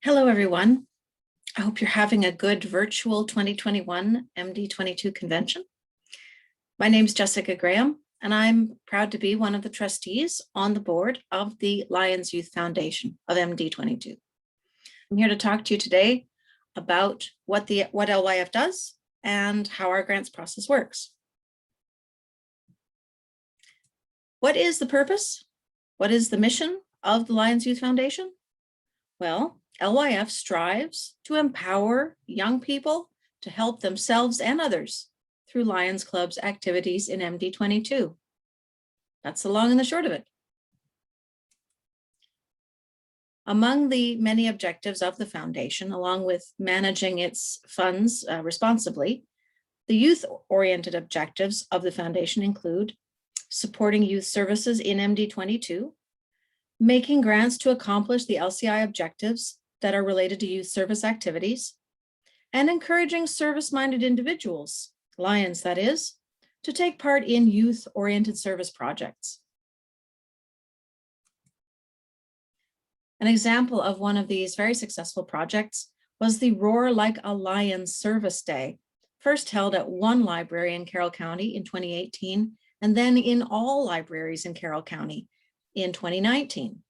Hello, everyone. I hope you're having a good virtual 2021 MD22 convention. My name is Jessica Graham, and I'm proud to be one of the trustees on the board of the Lions Youth Foundation of MD22. I'm here to talk to you today about what LYF does and how our grants process works. What is the purpose? What is the mission of the Lions Youth Foundation? Well, LYF strives to empower young people to help themselves and others through Lions Club's activities in MD22. That's the long and the short of it. Among the many objectives of the foundation, along with managing its funds responsibly, the youth-oriented objectives of the foundation include supporting youth services in MD22, making grants to accomplish the LCI objectives that are related to youth service activities, and encouraging service-minded individuals, Lions that is, to take part in youth-oriented service projects. An example of one of these very successful projects was the Roar Like a Lion Service Day, first held at one library in Carroll County in 2018, and then in all libraries in Carroll County in 2019,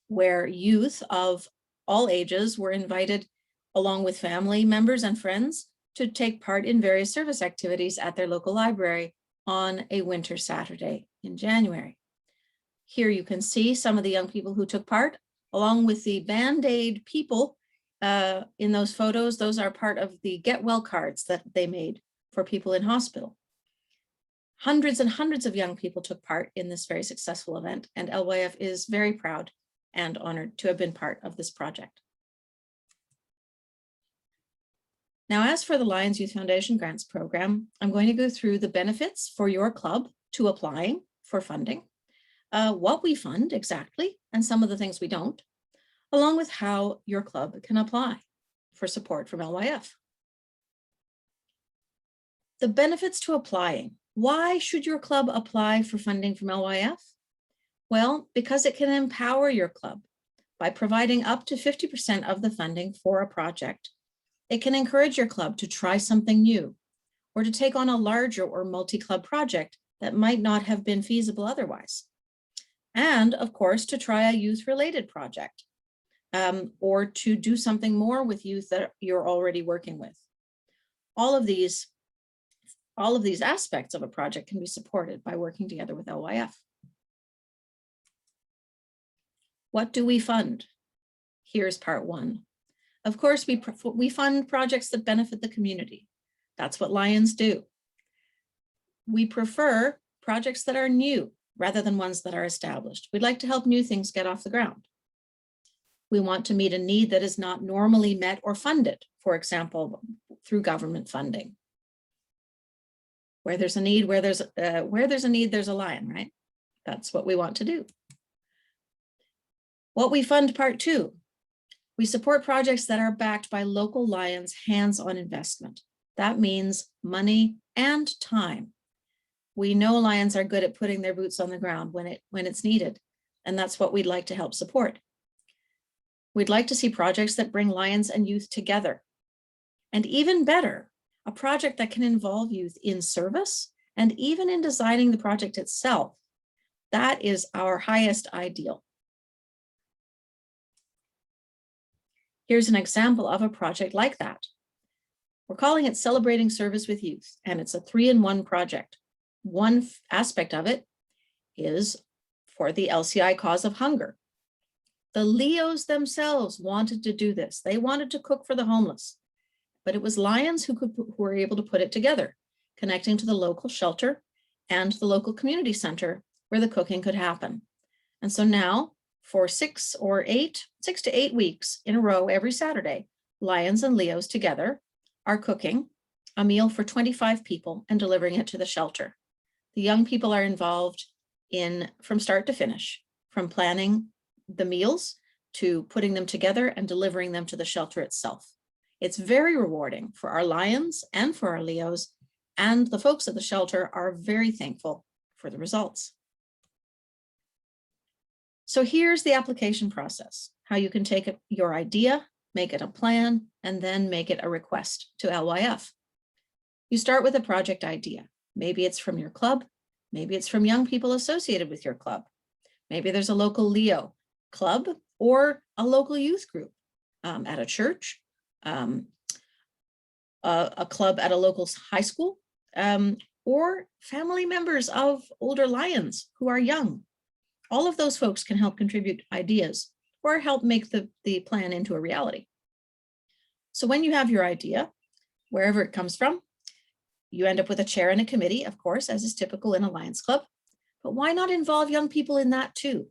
where youth of all ages were invited along with family members and friends to take part in various service activities at their local library on a winter Saturday in January. Here you can see some of the young people who took part, along with the Band-Aid people in those photos. Those are part of the Get Well cards that they made for people in hospital. Hundreds and hundreds of young people took part in this very successful event, and LYF is very proud and honored to have been part of this project. Now, as for the Lions Youth Foundation Grants Program, I'm going to go through the benefits for your club to applying for funding, what we fund exactly, and some of the things we don't, along with how your club can apply for support from LYF. The benefits to applying. Why should your club apply for funding from LYF? Well, because it can empower your club by providing up to 50% of the funding for a project. It can encourage your club to try something new or to take on a larger or multi-club project that might not have been feasible otherwise. And of course, to try a youth-related project or to do something more with youth that you're already working with. All of these aspects of a project can be supported by working together with LYF. What do we fund? Here's part one. Of course, we fund projects that benefit the community. That's what Lions do. We prefer projects that are new rather than ones that are established. We'd like to help new things get off the ground. We want to meet a need that is not normally met or funded, for example, through government funding. Where there's a need, there's a lion, right? That's what we want to do. What we fund, part two. We support projects that are backed by local Lions hands-on investment. That means money and time. We know Lions are good at putting their boots on the ground when it's needed, and that's what we'd like to help support. We'd like to see projects that bring Lions and youth together. And even better, a project that can involve youth in service and even in designing the project itself. That is our highest ideal. Here's an example of a project like that. We're calling it Celebrating Service with Youth, and it's a 3-in-1 project. One aspect of it is for the LCI cause of hunger. The Leos themselves wanted to do this. They wanted to cook for the homeless, but it was Lions who were able to put it together, connecting to the local shelter and the local community center where the cooking could happen. And so now, for 6 to 8 weeks in a row every Saturday, Lions and Leos together are cooking a meal for 25 people and delivering it to the shelter. The young people are involved from start to finish, from planning the meals to putting them together and delivering them to the shelter itself. It's very rewarding for our Lions and for our Leos, and the folks at the shelter are very thankful for the results. So here's the application process, how you can take your idea make it a plan, and then make it a request to LYF. You start with a project idea. Maybe it's from your club. Maybe it's from young people associated with your club. Maybe there's a local Leo club or a local youth group at a church, a club at a local high school, or family members of older Lions who are young. All of those folks can help contribute ideas or help make the plan into a reality. So when you have your idea, wherever it comes from, you end up with a chair and a committee, of course, as is typical in a Lions Club. But why not involve young people in that too?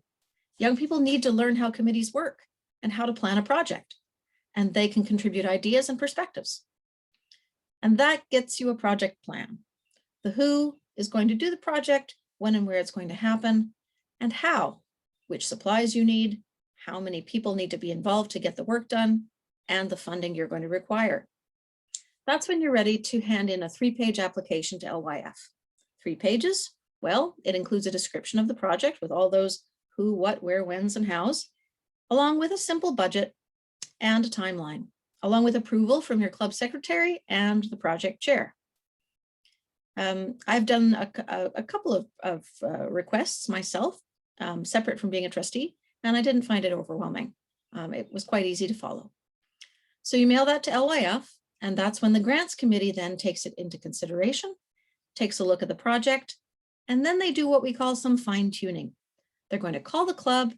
Young people need to learn how committees work and how to plan a project, and they can contribute ideas and perspectives. And that gets you a project plan. The who is going to do the project, when and where it's going to happen, and how, which supplies you need, how many people need to be involved to get the work done, and the funding you're going to require. That's when you're ready to hand in a 3-page application to LYF. 3 pages? Well, it includes a description of the project with all those who, what, where, whens, and hows, along with a simple budget and a timeline, along with approval from your club secretary and the project chair. I've done a couple of requests myself, separate from being a trustee, and I didn't find it overwhelming. It was quite easy to follow. So you mail that to LYF, and that's when the grants committee then takes it into consideration, takes a look at the project, and then they do what we call some fine tuning. They're going to call the club,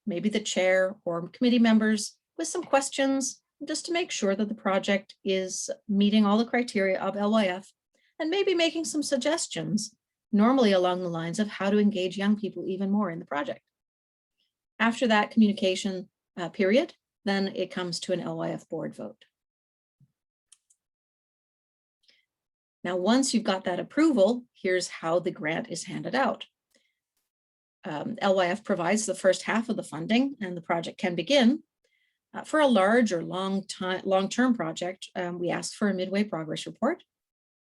maybe the chair or committee members, with some questions just to make sure that the project is meeting all the criteria of LYF, and maybe making some suggestions, normally along the lines of how to engage young people even more in the project. After that communication period, then it comes to an LYF board vote. Now, once you've got that approval, here's how the grant is handed out. LYF provides the first half of the funding and the project can begin. For a large or long-term project, we ask for a midway progress report.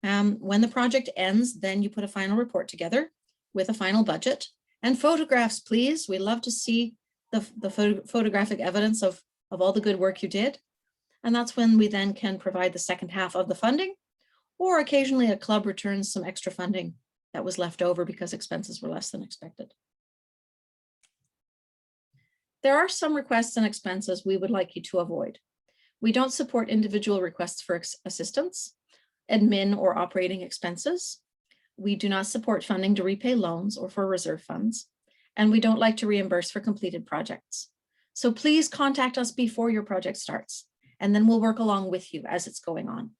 When the project ends, then you put a final report together with a final budget and photographs, please. We love to see the photographic evidence of all the good work you did. And that's when we then can provide the second half of the funding, or occasionally a club returns some extra funding that was left over because expenses were less than expected. There are some requests and expenses we would like you to avoid. We don't support individual requests for assistance, admin or operating expenses. We do not support funding to repay loans or for reserve funds, and we don't like to reimburse for completed projects. So please contact us before your project starts, and then we'll work along with you as it's going on.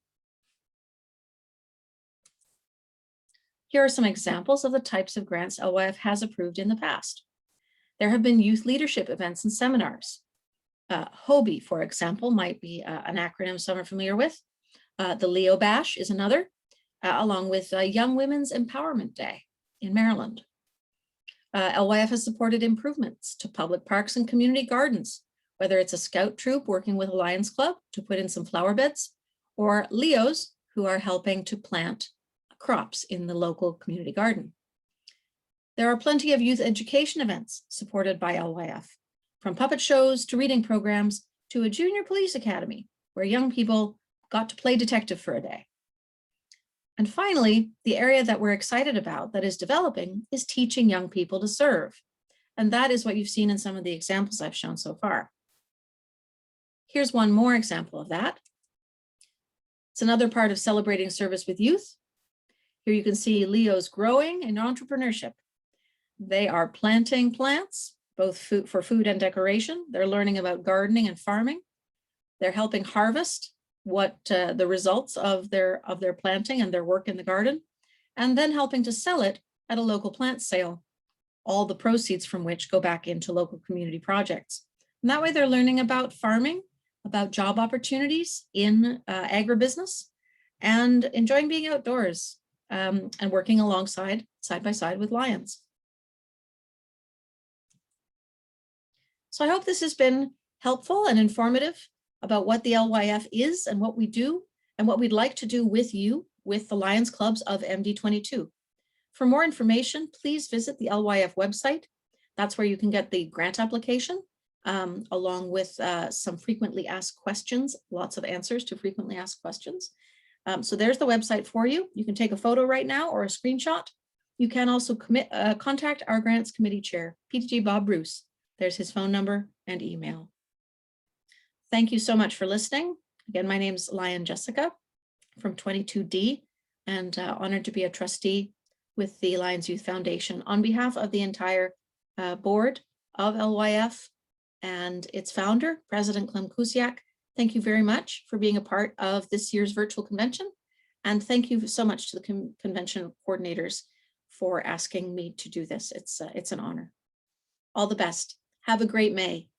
Here are some examples of the types of grants LYF has approved in the past. There have been youth leadership events and seminars. HOBY, for example, might be an acronym some are familiar with. The Leo Bash is another, along with Young Women's Empowerment Day in Maryland. LYF has supported improvements to public parks and community gardens, whether it's a scout troop working with a Lions Club to put in some flower beds, or Leos who are helping to plant crops in the local community garden. There are plenty of youth education events supported by LYF, from puppet shows to reading programs to a junior police academy where young people got to play detective for a day. And finally, the area that we're excited about that is developing is teaching young people to serve. And that is what you've seen in some of the examples I've shown so far. Here's one more example of that. It's another part of celebrating service with youth. Here you can see Leos growing in entrepreneurship. They are planting plants, both for food and decoration. They're learning about gardening and farming. They're helping harvest what the results of their planting and their work in the garden, and then helping to sell it at a local plant sale, all the proceeds from which go back into local community projects. And that way they're learning about farming, about job opportunities in agribusiness, and enjoying being outdoors and working alongside, side by side with Lions. So I hope this has been helpful and informative about what the LYF is and what we do and what we'd like to do with you with the Lions Clubs of MD22. For more information, please visit the LYF website. That's where you can get the grant application along with some frequently asked questions, lots of answers to frequently asked questions. So there's the website for you. You can take a photo right now or a screenshot. You can also contact our grants committee chair, PTG Bob Bruce. There's his phone number and email. Thank you so much for listening. Again, my name is Lyon Jessica from 22D, and honored to be a trustee with the Lions Youth Foundation on behalf of the entire board of LYF and its founder, President Clem Kusiak. Thank you very much for being a part of this year's virtual convention. And thank you so much to the convention coordinators for asking me to do this. It's an honor. All the best. Have a great May.